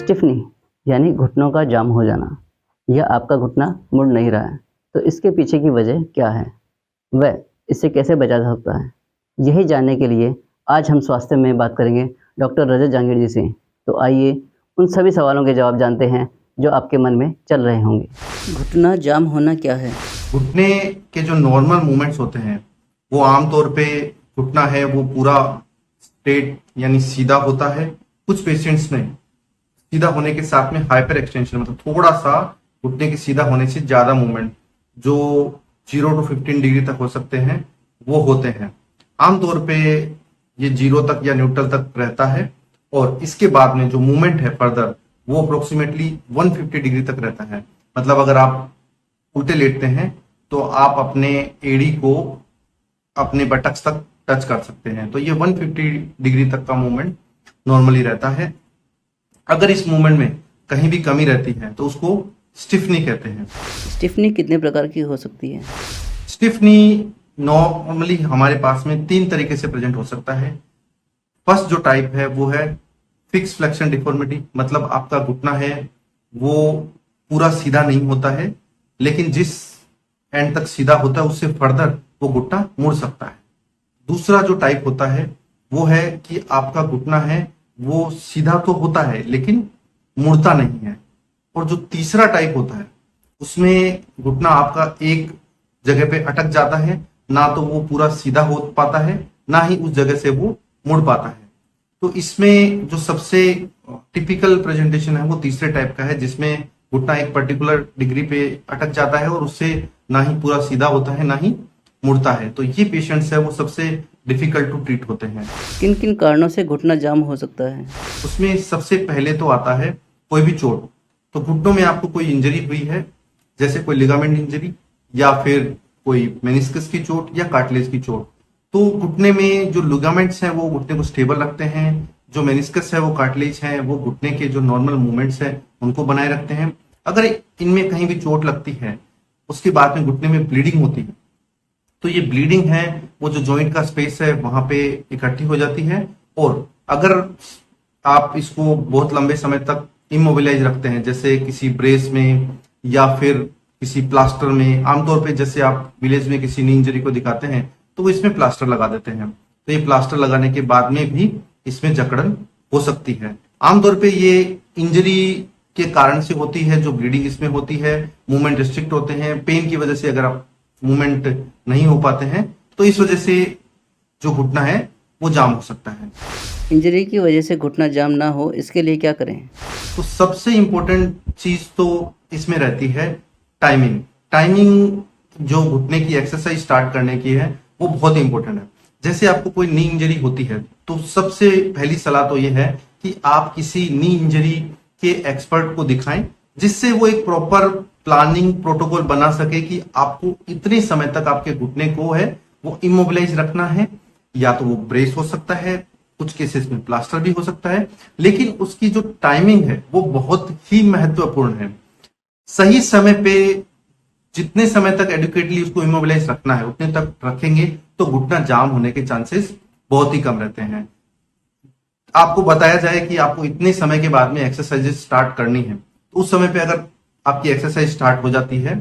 स्टिफनी यानी घुटनों का जाम हो जाना या आपका घुटना मुड़ नहीं रहा है, तो इसके पीछे की वजह क्या है? वह इससे कैसे बचा जा सकता है? यही जानने के लिए आज हम स्वास्थ्य में बात करेंगे डॉक्टर रजत जहांगीर जी से। तो आइए उन सभी सवालों के जवाब जानते हैं जो आपके मन में चल रहे होंगे। घुटना जाम होना क्या है? घुटने के जो नॉर्मल मूवमेंट्स होते हैं वो आमतौर पे घुटना है वो पूरा स्ट्रेट यानी सीधा होता है। कुछ पेशेंट्स में सीधा होने के साथ में हाइपर एक्सटेंशन मतलब थोड़ा सा घुटने के सीधा होने से ज्यादा मूवमेंट जो 0 to 15 डिग्री तक हो सकते हैं वो होते हैं। आमतौर पे ये 0 तक या न्यूट्रल तक रहता है और इसके बाद में जो मूवमेंट है फर्दर वो अप्रोक्सीमेटली 150 डिग्री तक रहता है। मतलब अगर आप उल्टे लेटते हैं तो आप अपने एड़ी को अपने बटक्स तक टच कर सकते हैं। तो ये 150 डिग्री तक का मूवमेंट नॉर्मली रहता है। अगर इस मूवमेंट में कहीं भी कमी रहती है तो उसको स्टिफनी कहते हैं। स्टिफनी कितने प्रकार की हो सकती है? स्टिफनी नॉर्मली हमारे पास में 3 तरीके से प्रेजेंट हो सकता है। फर्स्ट जो टाइप है वो है फिक्स फ्लेक्शन डिफॉर्मिटी, मतलब आपका घुटना है वो पूरा सीधा नहीं होता है लेकिन जिस एंड तक सीधा होता है उससे फर्दर वो घुटना मुड़ सकता है। दूसरा जो टाइप होता है वो है कि आपका घुटना है वो सीधा तो होता है लेकिन मुड़ता नहीं है। और जो तीसरा टाइप होता है उसमें घुटना आपका एक जगह पे अटक जाता है, ना तो वो पूरा सीधा हो पाता है ना ही उस जगह से वो मुड़ पाता है। तो इसमें जो सबसे टिपिकल प्रेजेंटेशन है वो तीसरे टाइप का है जिसमें घुटना एक पर्टिकुलर डिग्री पे अटक जाता है और उससे ना ही पूरा सीधा होता है ना ही मुड़ता है। तो ये पेशेंट्स है वो सबसे डिफिकल्ट टू ट्रीट होते हैं। किन किन कारणों से घुटना जाम हो सकता है? उसमें सबसे पहले तो आता है कोई भी चोट। तो घुटनों में आपको कोई इंजरी हुई है जैसे कोई लिगामेंट इंजरी या फिर कोई मेनिस्कस की चोट या कार्टिलेज की चोट, तो घुटने में जो लिगामेंट्स हैं वो घुटने को स्टेबल रखते हैं। जो मेनिस्कस है वो कार्टिलेज है वो घुटने के जो नॉर्मल मूवमेंट्स है उनको बनाए रखते हैं। अगर इनमें कहीं भी चोट लगती है उसके बाद में घुटने में ब्लीडिंग होती है तो ये ब्लीडिंग है वो जो जॉइंट का स्पेस है वहां पे इकट्ठी हो जाती है। और अगर आप इसको बहुत लंबे समय तक इमोबिलाइज रखते हैं जैसे किसी ब्रेस में या फिर किसी प्लास्टर में, आमतौर पे जैसे आप विलेज में किसी नी इंजरी को दिखाते हैं तो वो इसमें प्लास्टर लगा देते हैं। तो ये प्लास्टर लगाने के बाद में भी इसमें जकड़न हो सकती है। आमतौर पे ये इंजरी के कारण से होती है, जो ब्लीडिंग इसमें होती है, मूवमेंट रिस्ट्रिक्ट होते हैं, पेन की वजह से अगर आप मूवमेंट नहीं हो पाते हैं तो इस वजह से जो घुटना है वो जाम हो सकता है। इंजरी की वजह से घुटना जाम ना हो इसके लिए क्या करें? तो सबसे इंपॉर्टेंट चीज तो इसमें रहती है टाइमिंग। टाइमिंग जो घुटने की एक्सरसाइज स्टार्ट करने की है वो बहुत इंपॉर्टेंट है। जैसे आपको कोई नी इंजरी होती है तो सबसे पहली सलाह तो ये है कि आप किसी नी इंजरी के एक्सपर्ट को दिखाएं जिससे वो एक प्रॉपर प्लानिंग प्रोटोकॉल बना सके कि आपको इतने समय तक आपके घुटने को है वो इमोबिलाइज रखना है। या तो वो ब्रेस हो सकता है, कुछ केसेस में प्लास्टर भी हो सकता है, लेकिन उसकी जो टाइमिंग है वो बहुत ही महत्वपूर्ण है। सही समय पे जितने समय तक एडुकेटली उसको इमोबिलाइज रखना है उतने तक रखेंगे तो घुटना जाम होने के चांसेस बहुत ही कम रहते हैं। आपको बताया जाए कि आपको इतने समय के बाद में एक्सरसाइजेस स्टार्ट करनी है तो उस समय पे अगर आपकी एक्सरसाइज स्टार्ट हो जाती है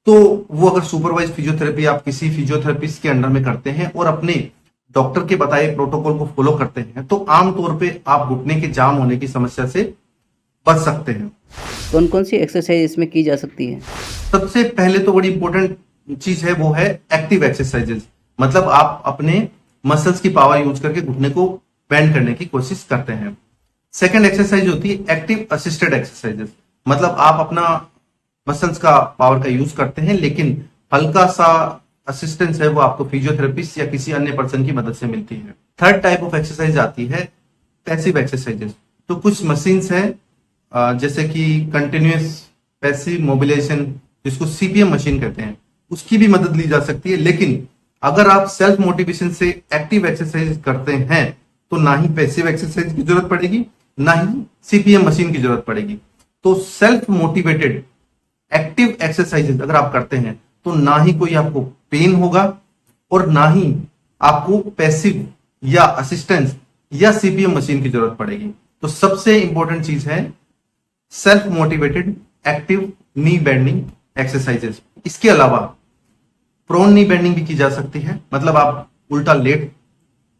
तो वो अगर सुपरवाइज फिजियोथेरेपी आप किसी फिजियोथेरेपिस्ट के अंडर में करते हैं और अपने डॉक्टर के बताए प्रोटोकॉल को फॉलो करते हैं तो आमतौर पे आप घुटने के जाम होने की समस्या से बच सकते हैं। कौन कौन सी एक्सरसाइज इसमें की जा सकती है? सबसे पहले तो बड़ी इंपॉर्टेंट चीज है वो है एक्टिव एक्सरसाइजेस, मतलब आप अपने मसल्स की पावर यूज करके घुटने को बेंड करने की कोशिश करते हैं। सेकेंड एक्सरसाइज होती है एक्टिव असिस्टेड एक्सरसाइजेस, मतलब आप अपना मसल्स का पावर का यूज करते हैं लेकिन हल्का सा असिस्टेंस है वो आपको फिजियोथेरेपिस्ट या किसी अन्य पर्सन की मदद से मिलती है। थर्ड टाइप ऑफ एक्सरसाइज आती है पैसिव एक्सरसाइजेस। तो कुछ मशीन्स है जैसे कि कंटिन्यूअस पैसिव मोबिलाइजेशन जिसको सीपीएम मशीन कहते हैं, उसकी भी मदद ली जा सकती है। लेकिन अगर आप सेल्फ मोटिवेशन से एक्टिव एक्सरसाइज करते हैं तो ना ही पैसिव एक्सरसाइज की जरूरत पड़ेगी ना ही सीपीएम मशीन की जरूरत पड़ेगी। तो सेल्फ मोटिवेटेड एक्टिव एक्सरसाइजेस अगर आप करते हैं तो ना ही कोई आपको पेन होगा और ना ही आपको पैसिव या असिस्टेंस या सीपीएम मशीन की जरूरत पड़ेगी। तो सबसे इंपॉर्टेंट चीज है सेल्फ मोटिवेटेड एक्टिव नी बेंडिंग एक्सरसाइजेस। इसके अलावा प्रोन नी बेंडिंग भी की जा सकती है, मतलब आप उल्टा लेट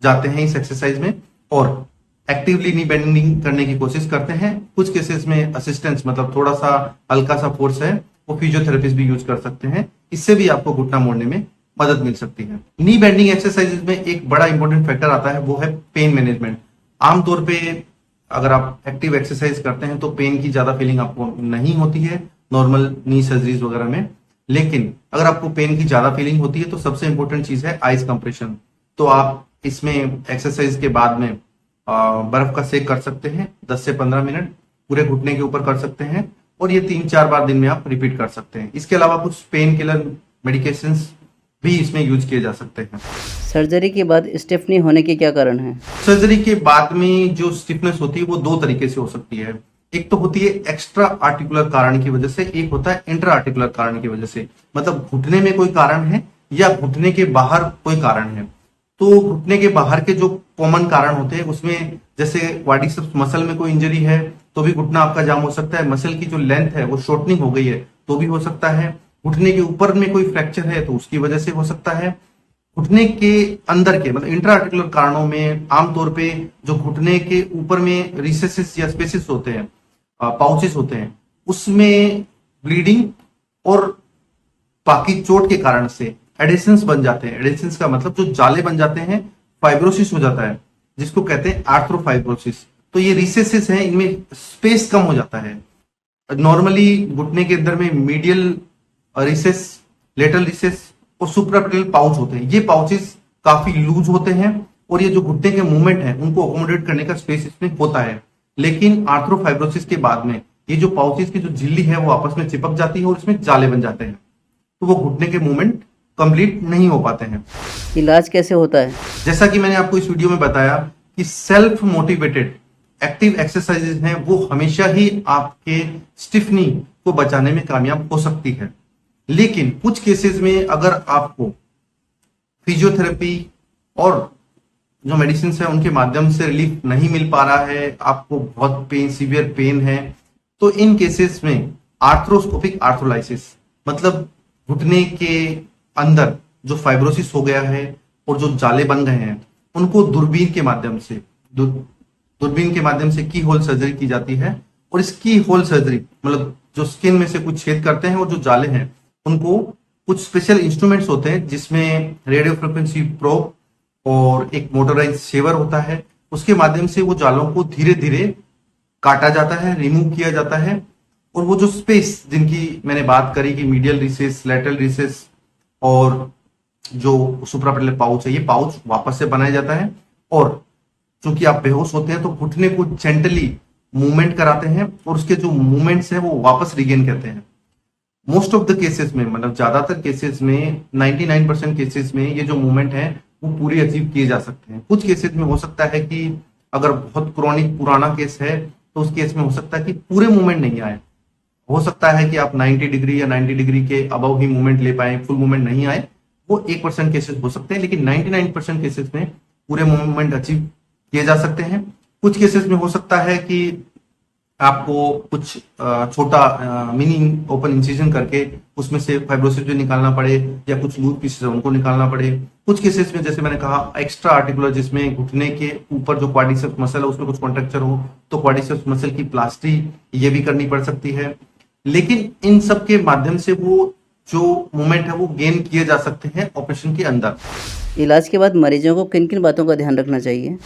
जाते हैं इस एक्सरसाइज में और एक्टिवली नी बेंडिंग करने की कोशिश करते हैं। कुछ केसेस में असिस्टेंस, मतलब थोड़ा सा हल्का सा फोर्स है, वो फिजियोथेरेपिस्ट भी यूज कर सकते हैं। इससे भी आपको घुटना मोड़ने में मदद मिल सकती है। नी बेंडिंग एक्सरसाइजेज में एक बड़ा इंपॉर्टेंट फैक्टर आता है, वो है पेन मैनेजमेंट। आमतौर पे अगर आप एक्टिव एक्सरसाइज करते हैं तो पेन की ज्यादा फीलिंग आपको नहीं होती है नॉर्मल नी सर्जरीज वगैरह में, लेकिन अगर आपको पेन की ज्यादा फीलिंग होती है तो सबसे इंपॉर्टेंट चीज है आइस कंप्रेशन। तो आप इसमें एक्सरसाइज के बाद में बर्फ का सेक कर सकते हैं 10 से 15 मिनट पूरे घुटने के ऊपर कर सकते हैं, और ये 3-4 बार दिन में आप रिपीट कर सकते हैं। इसके अलावा कुछ पेन किलर मेडिकेशंस भी इसमें यूज किए जा सकते हैं। सर्जरी के बाद स्टिफनी होने के क्या कारण है? सर्जरी के बाद में जो स्टिफनेस होती है वो दो तरीके से हो सकती है। एक तो होती है एक्स्ट्रा आर्टिकुलर कारण की वजह से, एक होता है इंट्रा आर्टिकुलर कारण की वजह से, मतलब घुटने में कोई कारण है या घुटने के बाहर कोई कारण है। तो घुटने के बाहर के जो कॉमन कारण होते हैं उसमें जैसे क्वाड्रिसेप्स मसल में कोई इंजरी है तो भी घुटना आपका जाम हो सकता है। मसल की जो लेंथ है वो शॉर्टनिंग हो गई है तो भी हो सकता है। घुटने के ऊपर में कोई फ्रैक्चर है तो उसकी वजह से हो सकता है। घुटने के अंदर के मतलब इंट्रा आर्टिकुलर कारणों में आमतौर पे जो घुटने के ऊपर में रिसेसेस या स्पेसिस होते हैं, पाउचेस होते हैं, उसमें ब्लीडिंग और बाकी चोट के कारण से एडेशंस बन जाते हैं। एडेशंस का मतलब जो जाले बन जाते हैं, फाइब्रोसिस हो जाता है जिसको कहते हैं आर्थ्रोफाइब्रोसिस। तो ये रिसेसेस हैं, इनमें स्पेस कम हो जाता है। नॉर्मली घुटने के अंदर में मीडियल रिसेस, लेटरल रिसेस और सुप्रापेटल पाउच होते हैं। ये पाउचेस काफी लूज होते हैं और ये जो घुटने के मूवमेंट है उनको अकोमोडेट करने का स्पेस इसमें होता है। लेकिन आर्थ्रोफाइब्रोसिस के बाद में ये जो पाउचेस की जो झिल्ली है वो आपस में चिपक जाती है और इसमें जाले बन जाते हैं, तो वो घुटने के मूवमेंट कंप्लीट नहीं हो पाते हैं। इलाज कैसे होता है? जैसा कि मैंने आपको इस वीडियो में बताया कि सेल्फ मोटिवेटेड एक्टिव एक्सरसाइजेज हैं वो हमेशा ही आपके स्टिफनी को बचाने में कामयाब हो सकती है। लेकिन कुछ केसेस में अगर आपको फिजियोथेरेपी और जो मेडिसिन है उनके माध्यम से रिलीफ नहीं मिल पा रहा है, आपको बहुत पेन, सीवियर पेन है, तो इन केसेस में आर्थ्रोस्कोपिक आर्थ्रोलाइसिस, मतलब घुटने के अंदर जो फाइब्रोसिस हो गया है और जो जाले बन गए हैं उनको दूरबीन के माध्यम से की होल सर्जरी की जाती है। और इस की होल सर्जरी मतलब जो स्किन में से कुछ छेद करते हैं और जो जाले हैं उनको कुछ स्पेशल इंस्ट्रूमेंट्स होते हैं जिसमें रेडियो फ्रिक्वेंसी प्रोब और एक मोटराइज शेवर होता है, उसके माध्यम से वो जालों को धीरे धीरे काटा जाता है, रिमूव किया जाता है, और वो जो स्पेस जिनकी मैंने बात करी कि मीडियल रिसेस, लेटरल रिसेस और जो सुप्रापेटल पाउच है, ये पाउच वापस से बनाया जाता है। और चूंकि आप बेहोश होते हैं तो घुटने को जेंटली मूवमेंट कराते हैं और उसके जो मूवमेंट्स हैं वो वापस रिगेन करते हैं। मोस्ट ऑफ द केसेस में, मतलब ज्यादातर केसेस में 99% केसेस में ये जो मूवमेंट है वो पूरी अचीव किए जा सकते हैं। कुछ केसेस में हो सकता है कि अगर बहुत क्रॉनिक पुराना केस है तो उस केस में हो सकता है कि पूरे मूवमेंट नहीं आए। हो सकता है कि आप 90 डिग्री या 90 डिग्री के अबव ही मूवमेंट ले पाए, फुल मूवमेंट नहीं आए। वो 1% केसेस हो सकते हैं, लेकिन 99% केसेस में पूरे मूवमेंट अचीव किए जा सकते हैं। कुछ केसेस में हो सकता है कि आपको कुछ छोटा मिनी ओपन इंसिजन करके उसमें से फाइब्रोसिस भी निकालना पड़े या कुछ लूज पीसेस है उनको निकालना पड़े। कुछ केसेस में जैसे मैंने कहा एक्स्ट्रा आर्टिकुलर, जिसमें घुटने के ऊपर जो क्वाड्रिसेप्स मसल है उसमें कुछ कॉन्ट्रैक्चर हो तो क्वाड्रिसेप्स मसल की प्लास्टी ये भी करनी पड़ सकती है। लेकिन इन सब के माध्यम से वो जो मूवमेंट है वो गेन किए जा सकते हैं ऑपरेशन के अंदर। इलाज के बाद मरीजों को किन किन बातों का ध्यान रखना चाहिए?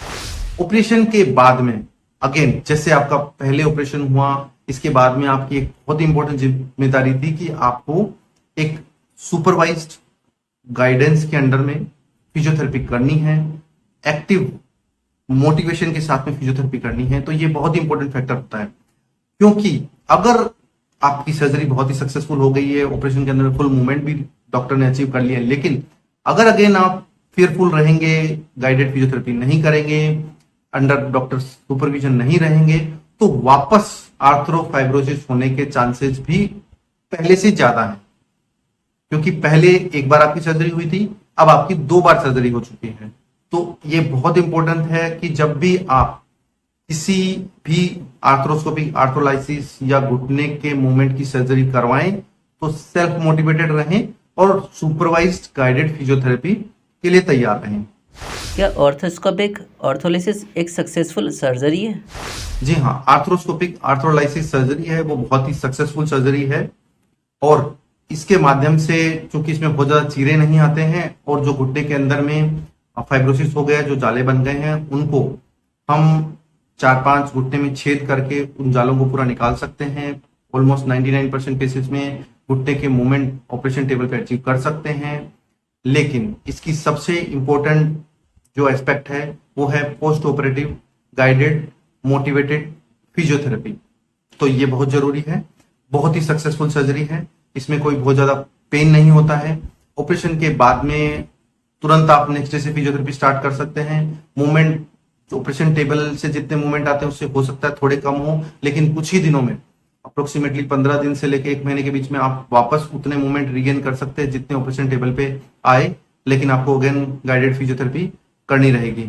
ऑपरेशन के बाद में अगेन जैसे आपका पहले ऑपरेशन हुआ, इसके बाद में आपकी एक बहुत इंपॉर्टेंट जिम्मेदारी थी कि आपको एक सुपरवाइज्ड गाइडेंस के अंडर में फिजियोथेरेपी करनी है, एक्टिव मोटिवेशन के साथ में फिजियोथेरेपी करनी है। तो ये बहुत इंपॉर्टेंट फैक्टर होता है, क्योंकि अगर आपकी सर्जरी बहुत ही सक्सेसफुल हो गई है, ऑपरेशन के अंदर फुल मूवमेंट भी डॉक्टर ने अचीव कर लिया है, लेकिन अगर अगेन आप फेयरफुल रहेंगे, गाइडेड फिजियोथेरेपी नहीं करेंगे, अंडर डॉक्टर सुपरविजन नहीं रहेंगे, तो वापस आर्थ्रोफाइब्रोसिस होने के चांसेस भी पहले से ज्यादा है। क्योंकि पहले एक बार आपकी सर्जरी हुई थी, अब आपकी 2 बार सर्जरी हो चुकी है। तो ये बहुत इंपॉर्टेंट है कि जब भी आप किसी भी आर्थ्रोस्कोपिक आर्थ्रोलाइसिस या घुटने के मूवमेंट की सर्जरी करवाएं तो सेल्फ मोटिवेटेड रहें और सुपरवाइज्ड गाइडेड फिजियोथेरेपी के लिए तैयार रहें। क्या ऑर्थोस्कोपिक ऑर्थोलिसिस एक सक्सेसफुल सर्जरी है? जी हाँ, आर्थ्रोस्कोपिक आर्थ्रोलाइसिस सर्जरी है वो बहुत ही सक्सेसफुल सर्जरी है और इसके माध्यम से चूंकि इसमें बहुत ज्यादा चीरे नहीं आते हैं और जो घुटने के अंदर में फाइब्रोसिस हो गया, जो जाले बन गए हैं, उनको हम 4-5 घुटने में छेद करके उन जालों को पूरा निकाल सकते हैं। ऑलमोस्ट 99% केसेस में घुटने के मूवमेंट ऑपरेशन टेबल पे अचीव कर सकते हैं। लेकिन इसकी सबसे इंपॉर्टेंट जो एस्पेक्ट है वो है post operative guided motivated physiotherapy. तो ये बहुत जरूरी है, बहुत ही सक्सेसफुल सर्जरी है, इसमें कोई बहुत ज्यादा पेन नहीं होता है। ऑपरेशन के बाद में तुरंत आप नेक्स्ट डे से फिजियोथेरेपी स्टार्ट कर सकते हैं। मूवमेंट ऑपरेशन टेबल से जितने मूवमेंट आते हैं उससे हो सकता है थोड़े कम हो, लेकिन कुछ ही दिनों में अप्रोक्सीमेटली 15 दिन से लेकर 1 महीने के बीच में आप वापस उतने मूवमेंट रिगेन कर सकते हैं जितने ऑपरेशन टेबल पे आए, लेकिन आपको अगेन गाइडेड फिजियोथेरेपी करनी रहेगी।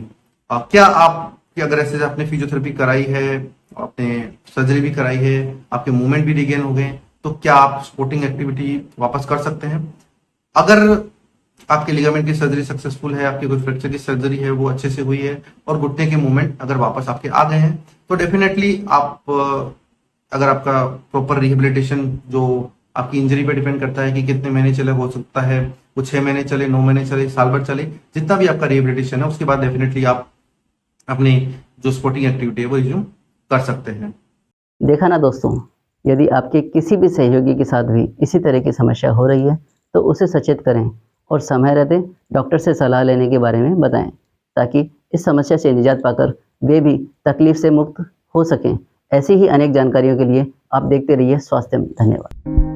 क्या आप कि अगर ऐसे आपने फिजियोथेरेपी कराई है, आपने सर्जरी भी कराई है, आपके मूवमेंट भी रिगेन हो गए, तो क्या आप स्पोर्टिंग एक्टिविटी वापस कर सकते हैं? अगर आपके लिगामेंट की सर्जरी सक्सेसफुल है, आपकी कोई फ्रैक्चर की सर्जरी है वो अच्छे से हुई है और घुटने के मूवमेंट अगर वापस आपके आ गए हैं, तो डेफिनेटली आप अगर आपका प्रॉपर रिहेबिलिटेशन जो आपकी इंजरी पे डिपेंड करता है कि कितने महीने चले, हो सकता है वो 6 महीने चले, 9 महीने चले, साल भर चले, जितना भी आपका रिहेबिलिटेशन है उसके बाद डेफिनेटली आप अपनी जो स्पोर्टिंग एक्टिविटी है वो रिज्यूम कर सकते हैं। देखा ना दोस्तों, यदि आपके किसी भी सहयोगी के साथ भी इसी तरह की समस्या हो रही है तो उसे सचेत करें और समय रहते डॉक्टर से सलाह लेने के बारे में बताएं, ताकि इस समस्या से निजात पाकर वे भी तकलीफ से मुक्त हो सकें। ऐसी ही अनेक जानकारियों के लिए आप देखते रहिए स्वास्थ्य में। धन्यवाद।